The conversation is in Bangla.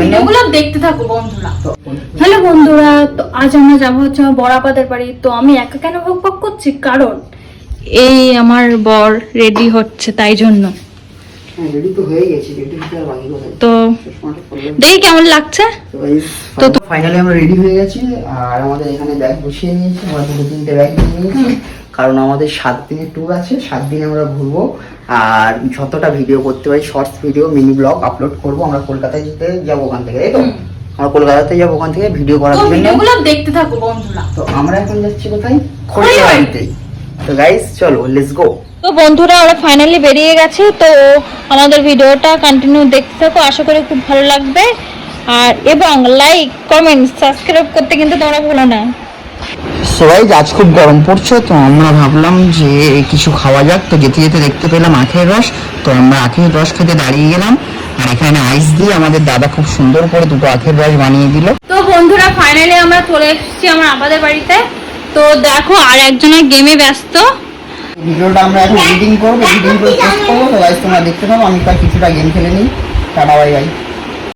ভিডিওগুলো দেখতে থাকো বন্ধুরা। হ্যালো বন্ধুরা, তো আজ আমরা যাবো হচ্ছে আমার বড় আপাদের বাড়ি। তো আমি একা কেন বকবক করছি, কারণ এই আমার বর রেডি হচ্ছে, তাই জন্য। রেডি তো হয়ে গেছি, রেডি হতে আর বাকি কথা। তো দেখি কেমন লাগছে। তো ফাইনালি আমরা রেডি হয়ে গেছি, আর আমাদের এখানে ব্যাগ বসিয়ে নিয়েছি। আমরা 2-3টে ব্যাগ নিয়ে নিয়েছি, কারণ আমাদের 7 দিনের ট্যুর আছে। 7 দিন আমরা ঘুরবো, আর যতটা ভিডিও করতে পারি, shorts video, mini blog upload করবো। আমরা কলকাতায় যেতে যাবো ওখান থেকে, তাই তো? আমরা কলকাতাতে যাবো ওখান থেকে ভিডিও করার জন্য। ভিডিওগুলো দেখতে থাকো বন্ধুরা। তো আমরা এখন যাচ্ছি কোথায়? খড়িবাড়িতে। তো গাইস চলো, লেটস গো। তো বন্ধুরা, ওরা ফাইনালি বেরিয়ে গেছে। তো আমাদের ভিডিওটা কন্টিনিউ দেখতে থাকো, আশা করি খুব ভালো লাগবে। আর এবং লাইক, কমেন্ট, সাবস্ক্রাইব করতে কিন্তু তোমরা ভুলো না। সো গাইস, আজ খুব গরম পড়ছে, তো আমরা ভাবলাম যে কিছু খাওয়া যাক। তো যেতে যেতে দেখতে পেলাম আখের রস, তো আমরা আখের রস খেতে দাঁড়িয়ে গেলাম। আর এখানে আইস দিয়ে আমাদের দাদা খুব সুন্দর করে 2টো আখের রস বানিয়ে দিল। তো বন্ধুরা, ফাইনালি আমরা চলে এসেছি আমার আমাদের বাড়িতে। তো দেখো, আর একজনের গেমে ব্যস্ত। ভিডিওটা আমরা এখন এডিটিং করবো, এডিটিং করে পোস্ট করবো। তো গাইস তোমরা দেখতে পাবো, আমি তার কিছুটা গেম খেলে নিই। Tata, bye bye.